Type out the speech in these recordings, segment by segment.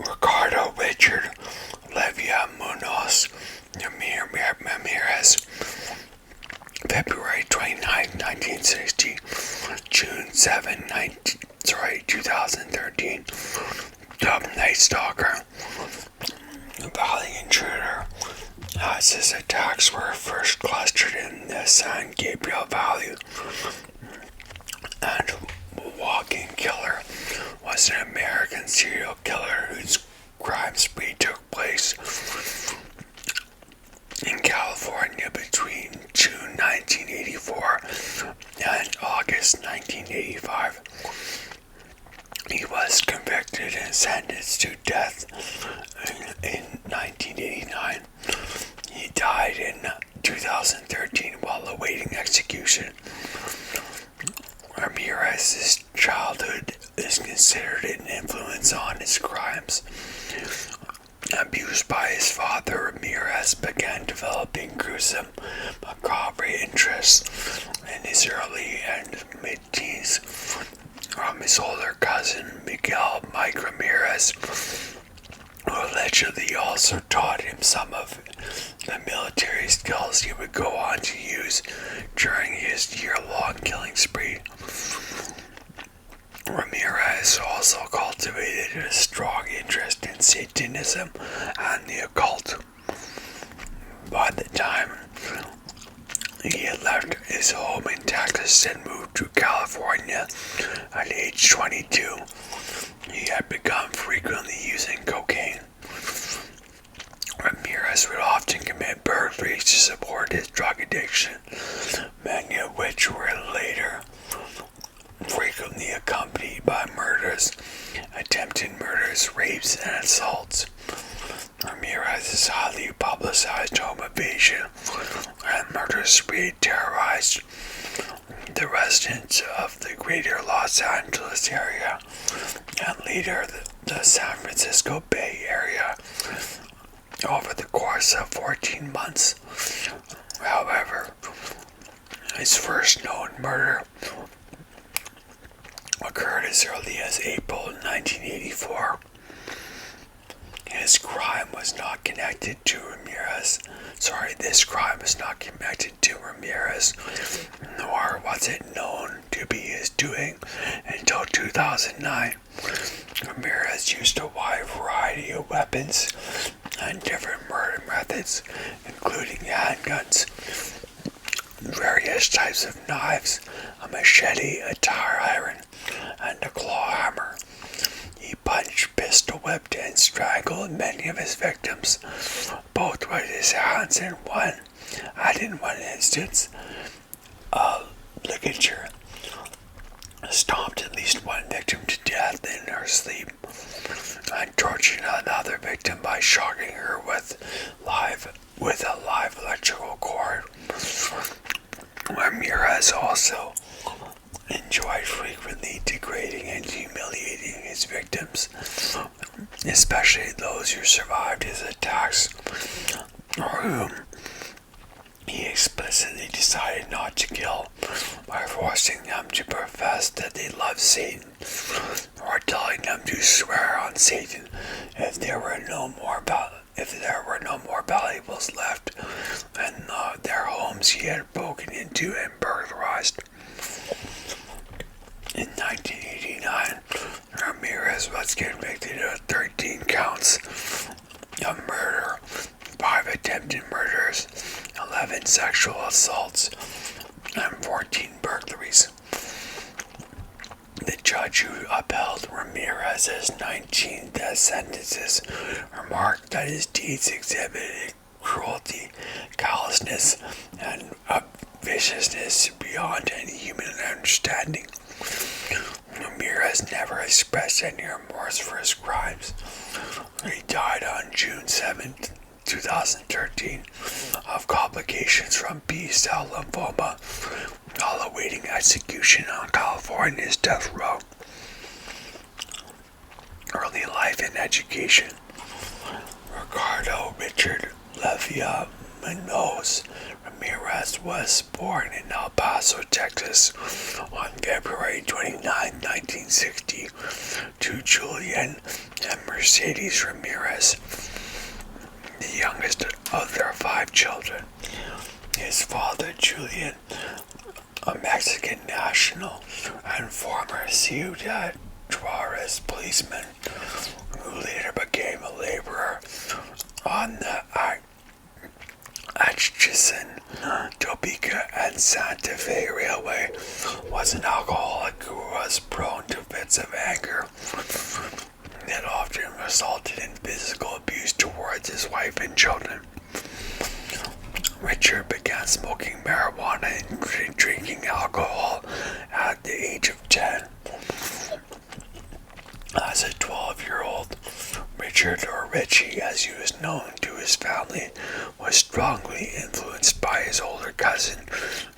Ricardo Richard Ramirez, February 29, 1960, June 7, 2013, dubbed Night Stalker, Valley Intruder, as his attacks were first clustered in the San Gabriel Valley, and Walking Killer was an American serial killer whose crime spree took place in California between June 1984 and August 1985. He was convicted and sentenced to death in 1989. He died in 2013 while awaiting execution. Ramirez's childhood is considered an influence on his crimes. Abused by his father, Ramirez began developing gruesome, macabre interests in his early and mid-teens from his older cousin, Mike Ramirez, who allegedly also taught him some of the military skills he would go on to use during his year-long killing spree. Ramirez also cultivated a strong interest in Satanism and the occult. By the time he had left his home in Texas and moved to California at age 22, he had begun frequently using cocaine. Ramirez would often commit burglaries to support his drug addiction, many of which were later frequently accompanied by murders, attempted murders, rapes, and assaults. Ramirez's highly publicized home invasion and murder spree terrorized the residents of the greater Los Angeles area and later the San Francisco Bay Area over the course of 14 months. However, his first known murder occurred as early as April 1984. This crime was not connected to Ramirez, nor was it known to be his doing until 2009. Ramirez used a wide variety of weapons and different murder methods, including handguns, various types of knives, a machete, a tire iron, and a claw hammer. He punched, pistol whipped, and strangled many of his victims, both with his hands and in one instance, a ligature stomped at least one victim to death in her sleep, and tortured another victim by shocking her with a live electrical cord. Ramirez also enjoyed frequently degrading and humiliating his victims, especially those who survived his attacks or whom he explicitly decided not to kill, by forcing them to profess that they loved Satan, or telling them to swear on Satan if there were no more valuables left in their homes he had broken into and burglarized. In 1989, Ramirez was convicted of 13 counts of murder, 5 attempted murders, 11 sexual assaults, and 14 burglaries. The judge who upheld Ramirez's 19 death sentences remarked that his deeds exhibited cruelty, callousness, and viciousness beyond any human understanding. Ramirez never expressed any remorse for his crimes. He died on June 7, 2013, of complications from B-cell lymphoma while awaiting execution on California's death row. Early life and education. Ricardo Richard Ramirez Ramirez was born in El Paso, Texas on February 29, 1960 to Julian and Mercedes Ramirez, the youngest of their 5 children. His father, Julian, a Mexican national and former Ciudad Juarez policeman who later became a laborer on the Atchison, Topeka, and Santa Fe Railway, was an alcoholic who was prone to fits of anger that often resulted in physical abuse towards his wife and children. Richard began smoking marijuana and drinking alcohol at the age of 10. As a 12-year-old, Richard, or Richie as he was known to his family, was strongly influenced by his older cousin,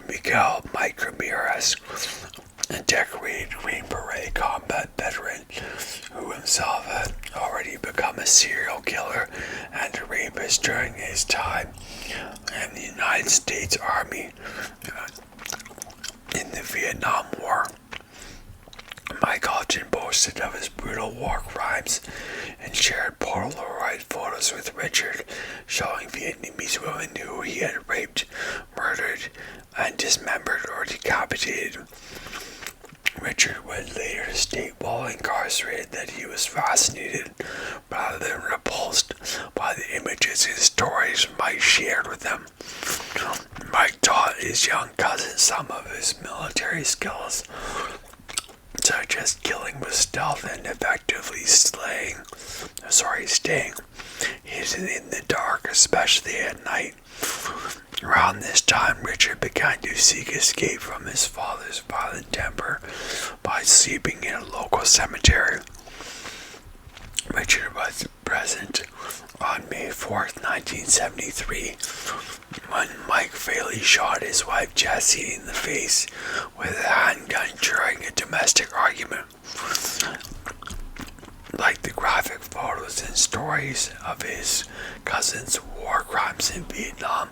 Miguel Mike Ramirez, a decorated Green Beret combat veteran who himself had already become a serial killer and a rapist during his time in the United States Army in the Vietnam War. Mike often boasted of his brutal war crimes and shared Polaroid photos with Richard showing Vietnamese women who he had raped, murdered, and dismembered or decapitated. Richard would later state while incarcerated that he was fascinated rather than repulsed by the images and stories Mike shared with him. Mike taught his young cousin some of his military skills, such as killing with stealth and effectively staying hidden in the dark, especially at night. Around this time, Richard began to seek escape from his father's violent temper by sleeping in a local cemetery. Richard was present on May 4th, 1973, when Mike fatally shot his wife Jessie in the face with a handgun during a domestic argument. Like the graphic photos and stories of his cousin's war crimes in Vietnam,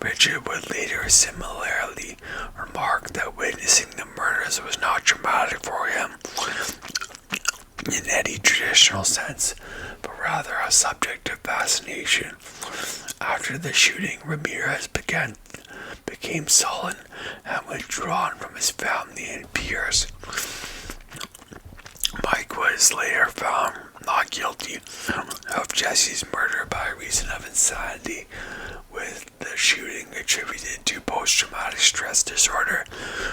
Richard would later similarly remark that witnessing the murders was not traumatic for him in any traditional sense, but rather a subject of fascination. After the shooting, Ramirez became sullen and withdrawn from his family and peers. Mike was later found not guilty of Jesse's murder by reason of insanity, with the shooting attributed to post-traumatic stress disorder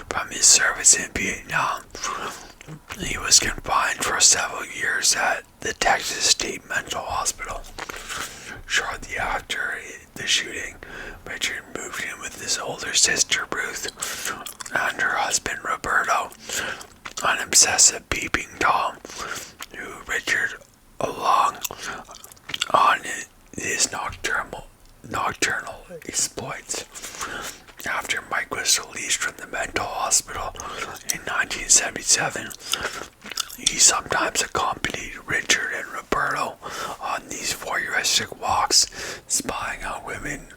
from his service in Vietnam. He was confined for several years at the Texas State Mental Hospital. Shortly after the shooting, Richard moved in with his older sister Ruth and her husband Roberto, an obsessive peeping Tom, who Richard along on his nocturnal exploits. After Mike was released from the mental hospital in 1977, he sometimes accompanied Richard and Roberto on these voyeuristic walks, spying on women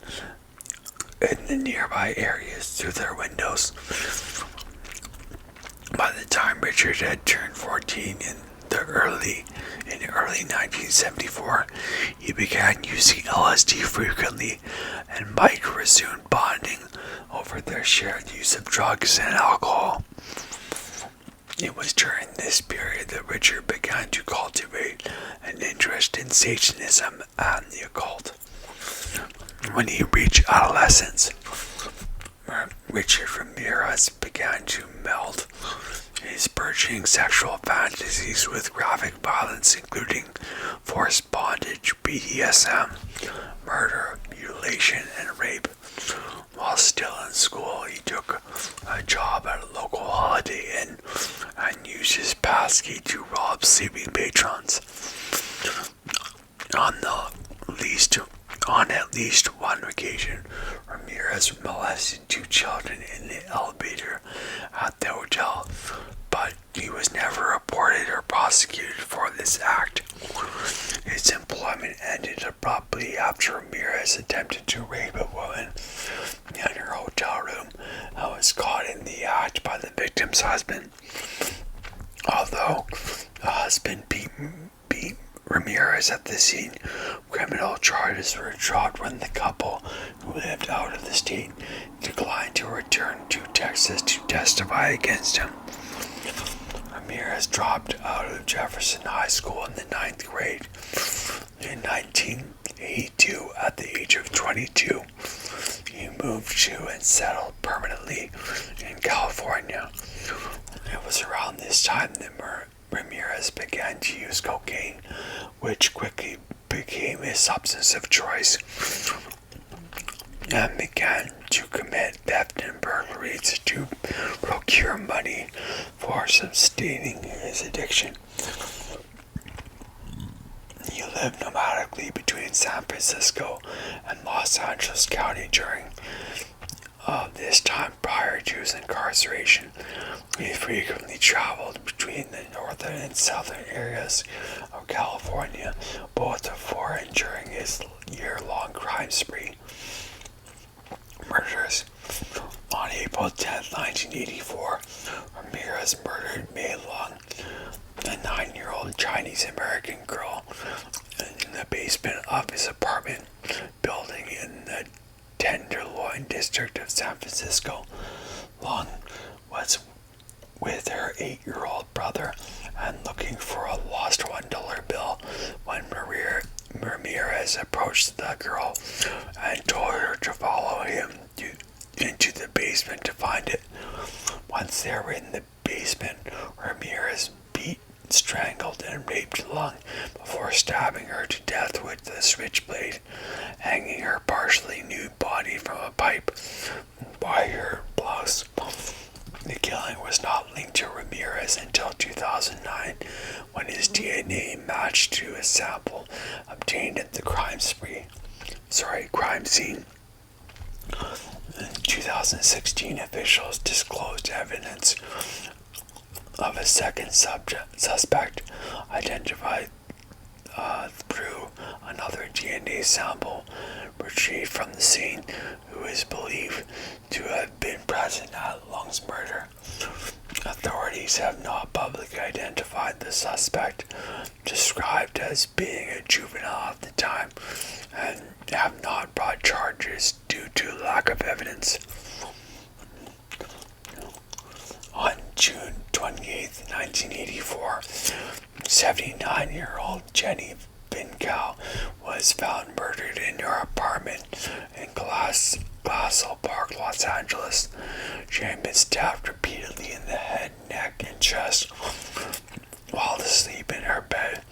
in the nearby areas through their windows. By the time Richard had turned 14 in early 1974, he began using LSD frequently, and Mike resumed bonding over their shared use of drugs and alcohol. It was during this period that Richard began to cultivate an interest in Satanism and the occult. When he reached adolescence, Richard Ramirez began to meld his burgeoning sexual fantasies with graphic violence, including forced bondage, BDSM, murder, mutilation, and rape. While still in school, he took a job at a local Holiday Inn and used his passkey to rob sleeping patrons. On at least one occasion, Ramirez molested 2 children in the elevator at the hotel, but he was never reported or prosecuted for this act. His employment ended abruptly after Ramirez attempted to rape a woman in her hotel room and was caught in the act by the victim's husband. Although the husband beat Ramirez at the scene, criminal charges were dropped when the couple, who lived out of the state, declined to return to Texas to testify against him. Ramirez dropped out of Jefferson High School in the 9th grade in 1982 at the age of 22. He moved to and settled permanently in California. It was around this time that Ramirez began to use cocaine, which quickly became his substance of choice, and began to commit theft and burglaries to procure money for sustaining his addiction. He lived nomadically between San Francisco and Los Angeles County during this time prior to his incarceration. He frequently traveled between the northern and southern areas of California, both before and during his year-long crime spree. Murders. On April 10, 1984, Ramirez murdered Mei Long, a 9-year-old Chinese-American girl, in the basement of his apartment building in the Tenderloin district of San Francisco. Long was with her 8-year-old brother and looking for a lost $1 bill when Ramirez approached the girl and told her to follow him into the basement to find it. Once they were in the basement, Ramirez beat, strangled, and raped Long before stabbing her to death with a switchblade, hanging her partially nude body from a pipe by her blouse. The killing was not linked to Ramirez until 2009, when his DNA matched to a sample obtained at the crime scene. In 2016, officials disclosed evidence of a second suspect identified through another DNA sample retrieved from the scene, who is believed to have been present at Long's murder. Authorities have not publicly identified the suspect, described as being a juvenile at the time, and have not brought charges due to lack of evidence. On June 28, 1984, 79-year-old Jenny Binkow was found murdered in her apartment in Glassell Park, Los Angeles. She had been stabbed repeatedly in the head, neck, and chest while asleep in her bed,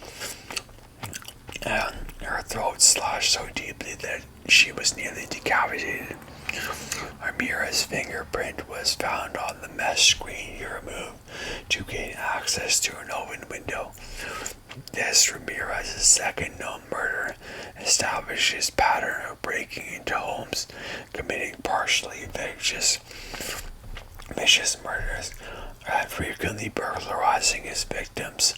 and her throat slashed so deeply that she was nearly decapitated. Ramirez's fingerprint was found on the mesh screen he removed to gain access to an open window. This Ramirez's second known murder established his pattern of breaking into homes, committing partially vicious murders, and frequently burglarizing his victims,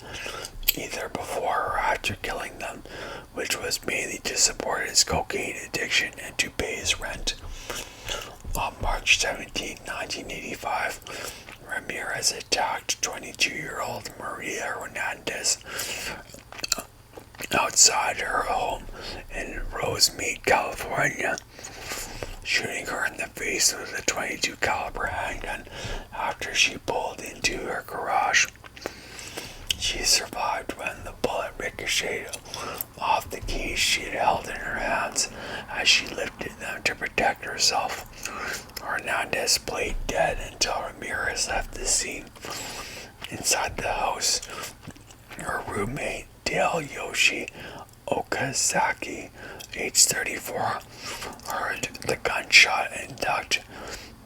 either before or after killing them, which was mainly to support his cocaine addiction and to pay his rent. On March 17, 1985, Ramirez attacked 22-year-old Maria Hernandez outside her home in Rosemead, California, shooting her in the face with a .22 caliber handgun after she pulled into her garage. She survived when the bullet ricocheted off the keys she had held in her hands as she lifted them to protect herself. Hernandez played dead until Ramirez left the scene. Inside the house, her roommate, Dale Yoshi Okazaki, age 34, heard the gunshot and ducked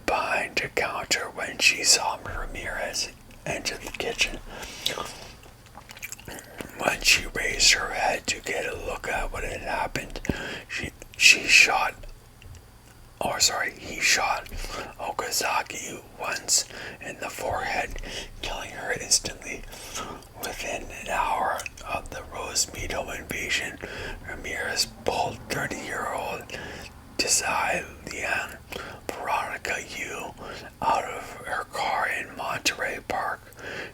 behind a counter when she saw Ramirez enter the kitchen. When she raised her head to get a look at what had happened, he shot Okazaki once in the forehead, killing her instantly. Within an hour of the mosquito invasion, Ramirez pulled 30-year-old Desai Lian Veronica Yu out of her car in Monterey Park,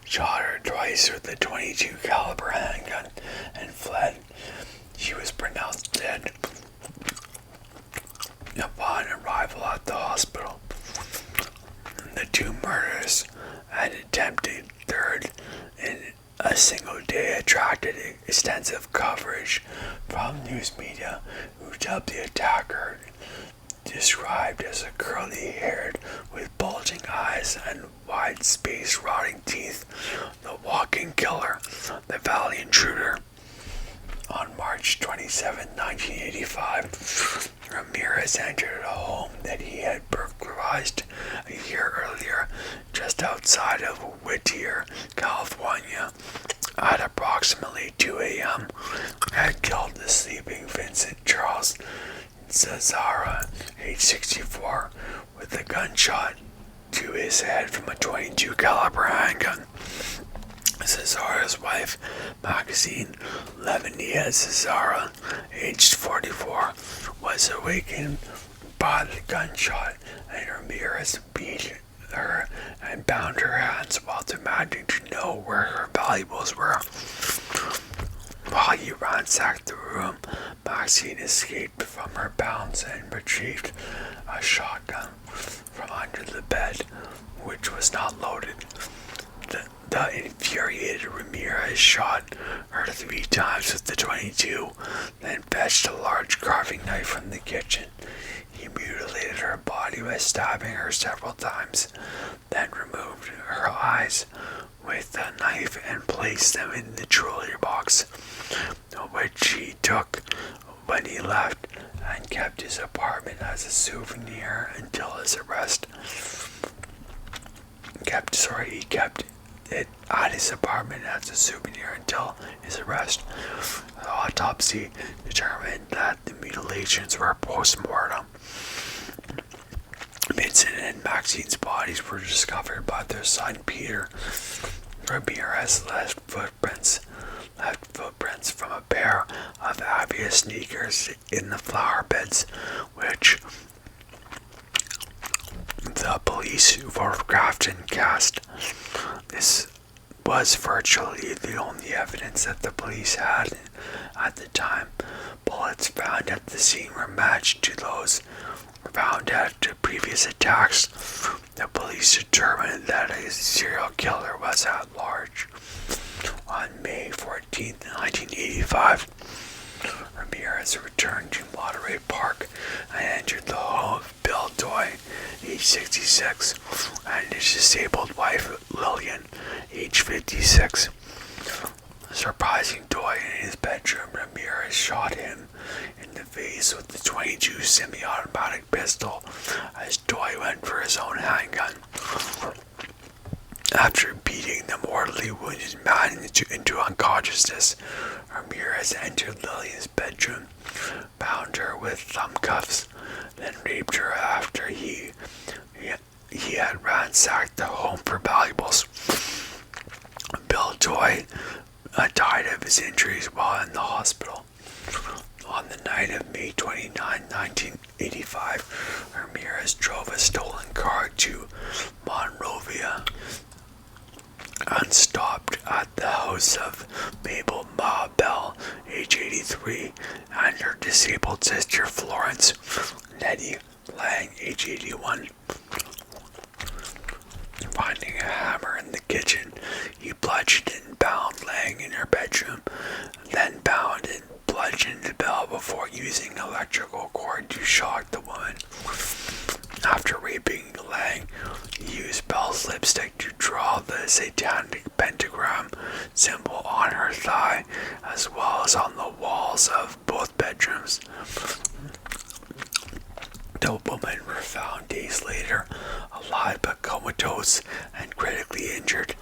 shot her twice with a .22 caliber handgun, and fled. She was pronounced dead upon arrival at the hospital. The two murders, an attempted third in a single day, attracted extensive coverage from news media, who dubbed the attacker, described as a curly-haired with bulging eyes and wide-spaced rotting teeth, the walking killer, the valley intruder. On March 27, 1985, Ramirez entered a home that he had burglarized a year earlier just outside of Whittier, California. At approximately 2 a.m., had killed the sleeping Vincent Charles Zazara, age 64, with a gunshot to his head from a .22 caliber handgun. Zazara's wife, Maxine Lavenia Zazara, aged 44, was awakened by the gunshot, and Ramirez beat her and bound her hands while demanding to know where her valuables were. While he ransacked the room, Maxine escaped from her bounds and retrieved a shotgun from under the bed, which was not loaded. The infuriated Ramirez shot her 3 times with the .22, then fetched a large carving knife from the kitchen. He mutilated her body by stabbing her several times, then removed her eyes with the knife and placed them in the jewelry box, which he took when he left, and kept his apartment as a souvenir until his arrest. He kept it at his apartment as a souvenir until his arrest. The autopsy determined that the mutilations were post-mortem. Vincent and Maxine's bodies were discovered by their son Peter. Ramirez left footprints from a pair of Avia sneakers in the flower beds, which the police photographed and cast. This was virtually the only evidence that the police had at the time. Bullets found at the scene were matched to those found at previous attacks. The police determined that a serial killer was at large. On May 14, 1985, Ramirez returned to Monterey Park and entered the home of Bill Doy, age 66, and his disabled wife Lillian, age 56. Surprising Doy in his bedroom, Ramirez shot him in the face with the .22 semi-automatic pistol as Doy went for his own handgun. After beating the mortally wounded man into unconsciousness, Ramirez entered Lillian's bedroom, bound her with thumb cuffs, then raped her after he had ransacked the home for valuables. Bill Doy died of his injuries while in the hospital. On the night of May 29, 1985, Ramirez drove a stolen car to Monrovia and stopped at the house of Mabel Ma Bell, age 83, and her disabled sister Florence Nettie Lang, age 81. Finding a hammer in the kitchen, he bludgeoned and bound Lang in her bedroom, then bound and bludgeoned Bell before using electrical cord to shock the woman. After raping Lang, he used Bell's lipstick to draw the satanic pentagram symbol on her thigh, as well as on the walls of both bedrooms. The women were found days later, alive but comatose and critically injured.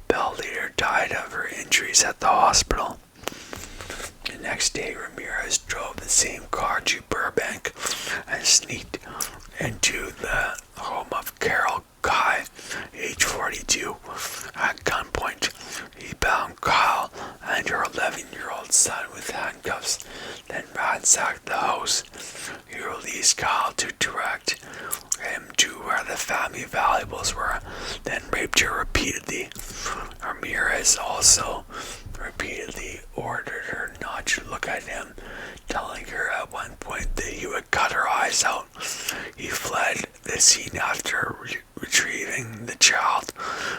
Bell later died of her injuries at the hospital. The next day, Ramirez drove the same car to Burbank and sneaked into the home of Carol Guy, age 42, at gunpoint. He bound Kyle and her 11-year-old son with handcuffs, then ransacked the house. He released Kyle to direct him to where the family valuables were, then raped her repeatedly. Ramirez also repeatedly ordered her not to look at him, telling her at one point that he would cut her eyes out. He fled the scene after retrieving the child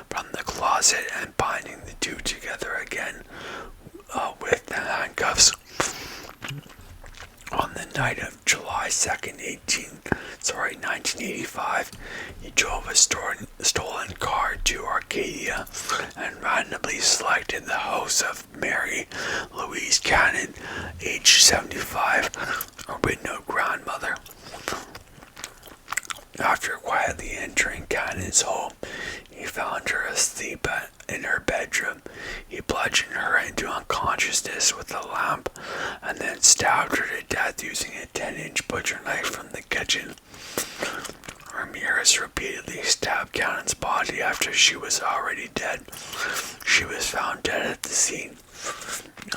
from the closet and binding the two together again with the handcuffs. On the night of July 2nd, 1985, he drove a stolen car to Arcadia and randomly selected the house of Mary Louise Cannon, age 75, a widowed grandmother. After quietly entering Cannon's home, he found her asleep in her bedroom. He bludgeoned her into unconsciousness with a lamp and then stabbed her to death using a 10-inch butcher knife from the kitchen. Ramirez repeatedly stabbed Cannon's body after she was already dead. She was found dead at the scene.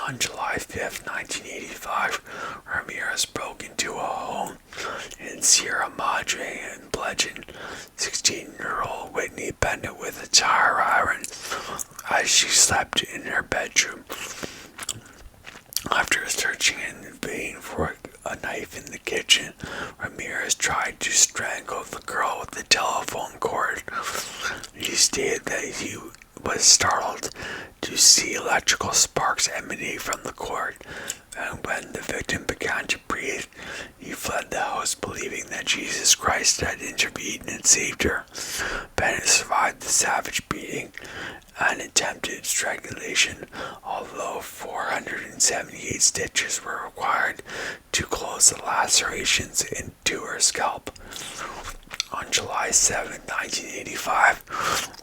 On July 5th, 1985, Ramirez broke into a home in Sierra Madre and bludgeoned 16-year-old Whitney Bennett with a tire iron as she slept in her bedroom. After searching in vain for a knife in the kitchen, Ramirez tried to strangle the girl with the telephone cord. He stated that he was startled to see electrical sparks emanate from the cord, and when the victim began to breathe, he fled the house believing that Jesus Christ had intervened and saved her. Bennett survived the savage beating and attempted strangulation, although 478 stitches were required to close the lacerations into her scalp. On July 7, 1985,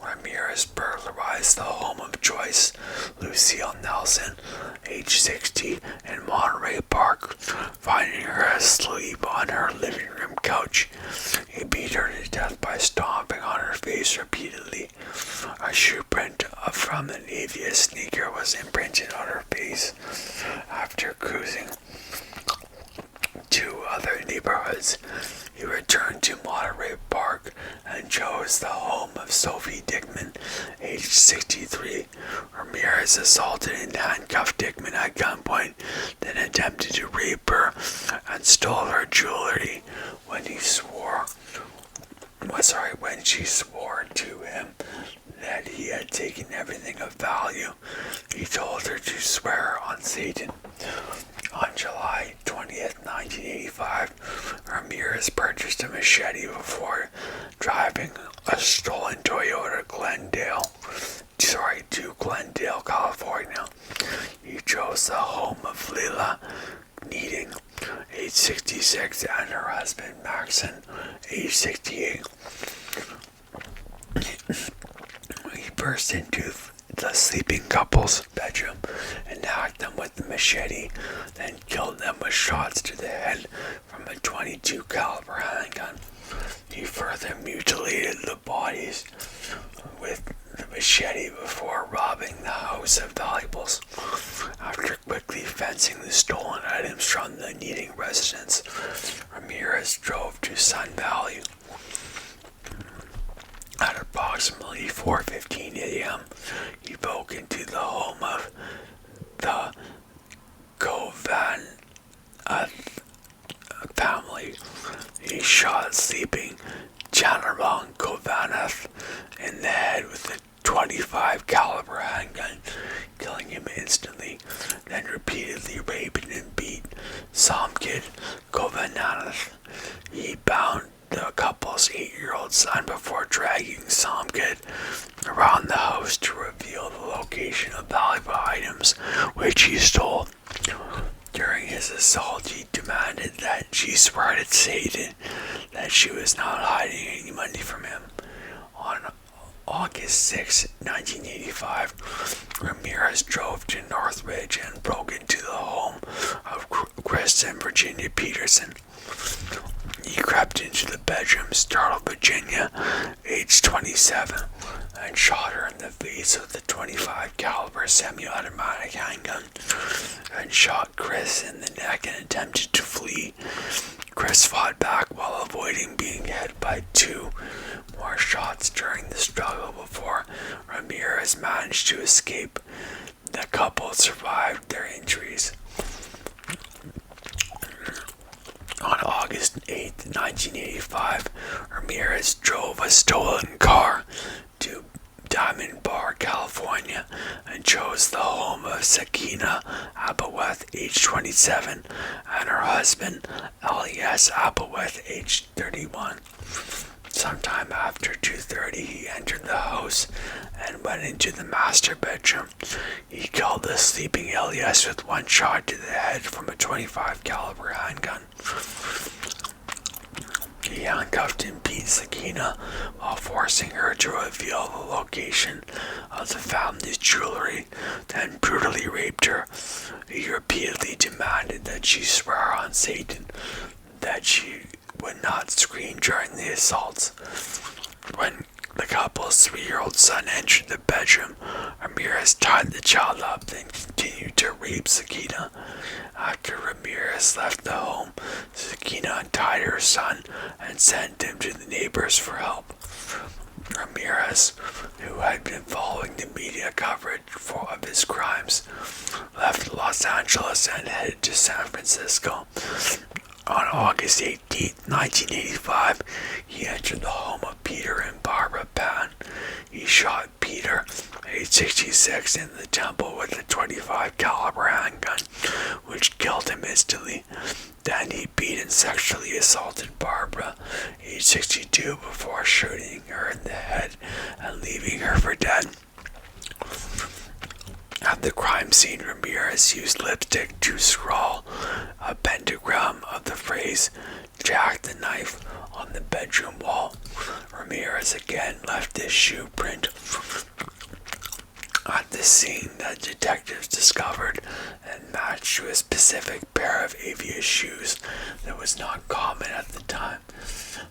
Ramirez burglarized the home of Joyce Lucille Nelson, age 60, in Monterey Park, finding her asleep on her living room couch. He beat her to death by stomping on her face repeatedly. A shoe print from an Avius sneaker was imprinted on her face. After cruising to other neighborhoods, he returned to Monterey Park and chose the home of Sophie Dickman, aged 63. Ramirez assaulted and handcuffed Dickman at gunpoint, then attempted to rape her and stole her jewelry. When she swore to him that he had taken everything of value, he told her to swear on Satan. On July 20th, 1985, Ramirez purchased a machete before driving a stolen Toyota to Glendale, California. He chose the home of Leila Needing, age 66, and her husband Maxon, age 68. He burst into the sleeping couple's bedroom and hacked them with the machete, then killed them with shots to the head from a .22 caliber handgun. He further mutilated the bodies with the machete before robbing the house of valuables. After quickly fencing the stolen items from the Needing residence, Ramirez drove to Sun Valley. At approximately 4:15 a.m., he broke into the home of the Kovaneth family. He shot sleeping Janarong Kovaneth in the head with a .25 caliber handgun, killing him instantly, then repeatedly raped and beat Somkid Kovaneth. He bound the couple's 8-year-old son before dragging Somkid around the house to reveal the location of valuable items which he stole. During his assault, he demanded that she swear to Satan that she was not hiding any money from him. On August 6, 1985, Ramirez drove to Northridge and broke into the home of Kristen Virginia Peterson. He crept into the bedroom, startled Virginia, age 27, and shot her in the face with a .25 caliber semi-automatic handgun, and shot Chris in the neck and attempted to flee. Chris fought back while avoiding being hit by 2 more shots during the struggle before Ramirez managed to escape. The couple survived their injuries. On August 8, 1985, Ramirez drove a stolen car to Diamond Bar, California, and chose the home of Sakina Abaweth, age 27, and her husband, Elias Abaweth, age 31. Sometime after 2:30, he entered the house and went into the master bedroom. He killed the sleeping Elias with 1 shot to the head from a .25 caliber handgun. He handcuffed and beat Sakina while forcing her to reveal the location of the family's jewelry, then brutally raped her. He repeatedly demanded that she swear on Satan that she would not scream during the assaults. When the couple's 3-year-old son entered the bedroom, Ramirez tied the child up, then continued to rape Sakina. After Ramirez left the home, Sakina untied her son and sent him to the neighbors for help. Ramirez, who had been following the media coverage of his crimes, left Los Angeles and headed to San Francisco. On August 18, 1985, he entered the home of Peter and Barbara Pan. He shot Peter, age 66, in the temple with a .25 caliber handgun, which killed him instantly. Then he beat and sexually assaulted Barbara, age 62, before shooting her in the head and leaving her for dead. At the crime scene, Ramirez used lipstick to scrawl a pentagram of the phrase "Jack the Knife" on the bedroom wall. Ramirez again left his shoe print at the scene that detectives discovered and matched to a specific pair of aviator shoes that was not common at the time.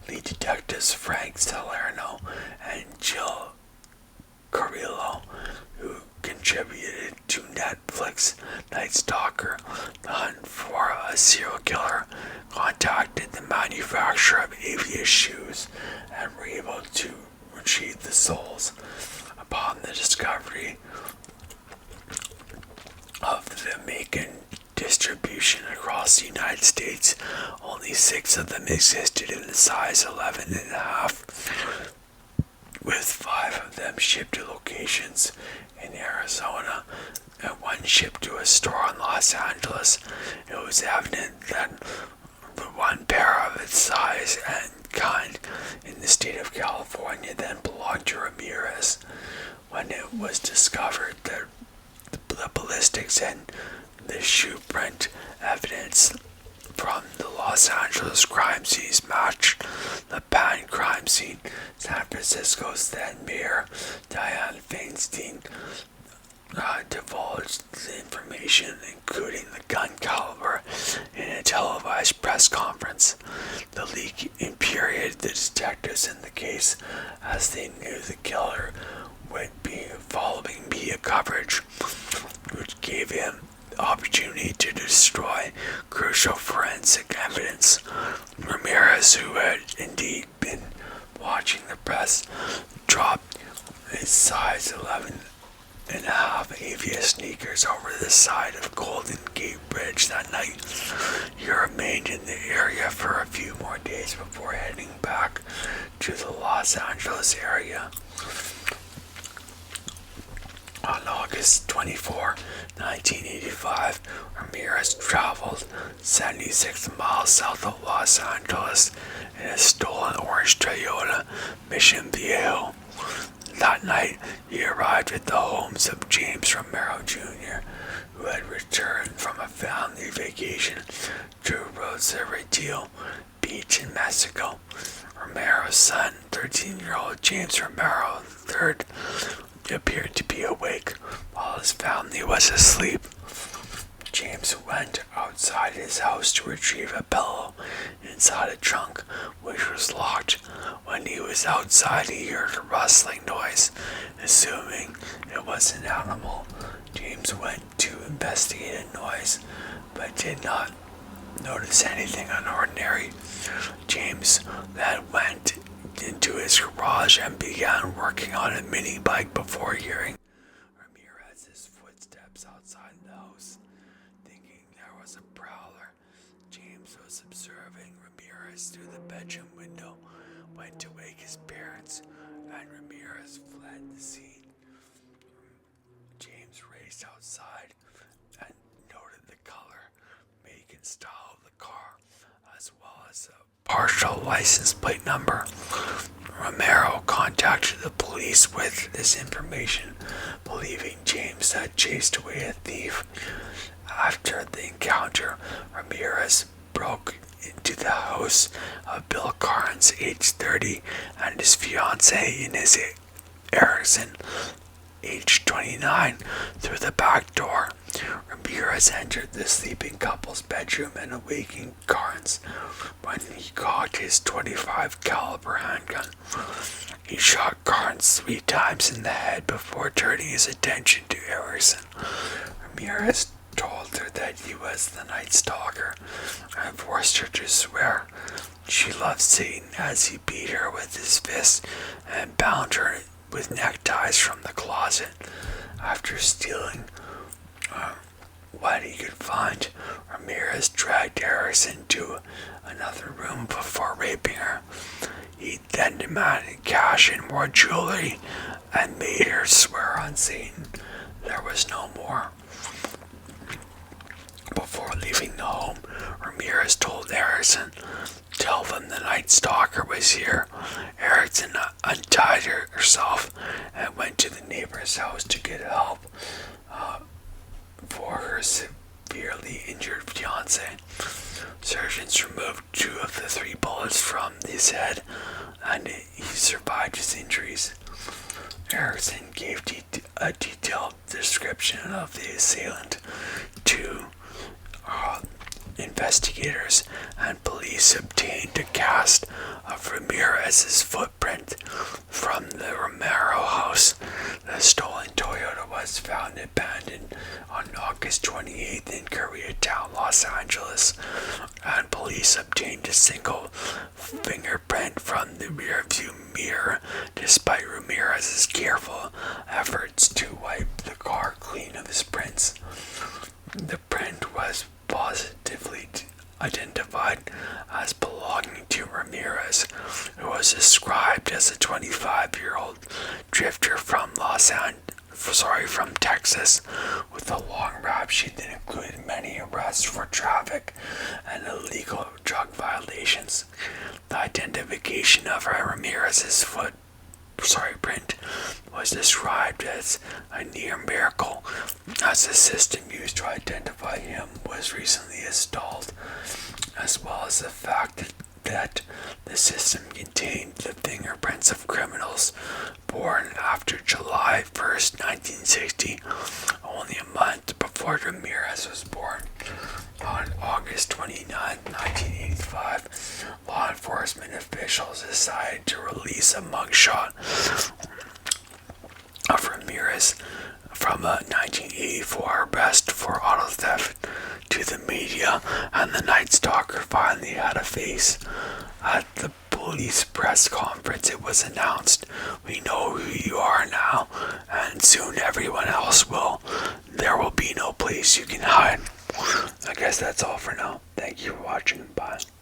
Lead detectives Frank Salerno and Jill Carrillo, who contributed to Netflix Night Stalker, The Hunt for a Serial Killer, contacted the manufacturer of aviator shoes and were able to retrieve the soles. Upon the discovery of the make and distribution across the United States, only 6 of them existed in the size 11.5, with 5 of them shipped to locations in Arizona and 1 shipped to a store in Los Angeles. It was evident that the 1 pair of its size and kind in the state of California then belonged to Ramirez. When it was discovered that the ballistics and the shoe print evidence from the Los Angeles crime scenes matched the Pan crime scene, San Francisco's then mayor, Dianne Feinstein, divulged the information, including the gun caliber, in a televised press conference. The leak infuriated the detectives in the case, as they knew the killer would be following media coverage, which gave him the opportunity to destroy crucial forensic evidence. Ramirez, who had indeed been watching the press, dropped his size 11.5 aviator sneakers over the side of Golden Gate Bridge that night. He remained in the area for a few more days before heading back to the Los Angeles area. On August 24, 1985, Ramirez traveled 76 miles south of Los Angeles in a stolen orange Toyota Mission Viejo. That night, he arrived at the homes of James Romero Jr., who had returned from a family vacation to Rosa Retiro Beach in Mexico. Romero's son, 13-year-old James Romero III, appeared to be awake while his family was asleep. James went outside his house to retrieve a pillow in inside a trunk, which was locked. When he was outside, he heard a rustling noise. Assuming it was an animal, James went to investigate the noise, but did not notice anything unordinary. James then went into his garage and began working on a mini bike before hearing Ramirez's footsteps outside the house. Thinking there was a prowler, James was observing Ramirez through the bedroom window, went to wake his parents, and Ramirez fled the scene. James raced outside and noted the color, make, and style of the car, as well as a partial license plate number. Romero contacted the police with this information, believing James had chased away a thief. After the encounter, Ramirez broke into the house of Bill Carnes, age 30, and his fiancée, Inez Erickson, age 29, through the back door. Ramirez entered the sleeping couple's bedroom and awakened Carnes when he cocked his .25 caliber handgun. He shot Carnes 3 times in the head before turning his attention to Erickson. Ramirez told her that he was the Night Stalker and forced her to swear. She loved Satan as he beat her with his fists and bound her with neckties from the closet. After stealing what he could find, Ramirez dragged Erickson to another room before raping her. He then demanded cash and more jewelry and made her swear on Satan there was no more. Before leaving the home, Ramirez told Erickson, "Tell them the Night Stalker was here." Erickson untied herself and went to the neighbor's house to get help for her severely injured fiancé. Surgeons removed 2 of the 3 bullets from his head, and he survived his injuries. Erickson gave a detailed description of the assailant to investigators, and police obtained a cast of Ramirez's footprint from the Romero house. The stolen Toyota was found abandoned on August 28th in Koreatown, Los Angeles, and police obtained a single fingerprint from the rearview mirror, despite Ramirez's careful efforts to wipe the car clean of his prints. The print was positively identified as belonging to Ramirez, who was described as a 25-year-old drifter from from Texas, with a long rap sheet that included many arrests for traffic and illegal drug violations. The identification of Ramirez's print was described as a near miracle, as the system used to identify him was recently installed, as well as the fact that the system contained the fingerprints of criminals born after July 1st, 1960, only a month before Ramirez was born. On August 29, 1985, law enforcement officials decided to release a mugshot of Ramirez from a 1984 arrest for auto theft to the media, and the Night Stalker finally had a face. At the police press conference, it was announced, "We know who you are now, and soon everyone else will. There will be no place you can hide." I guess that's all for now. Thank you for watching. Bye.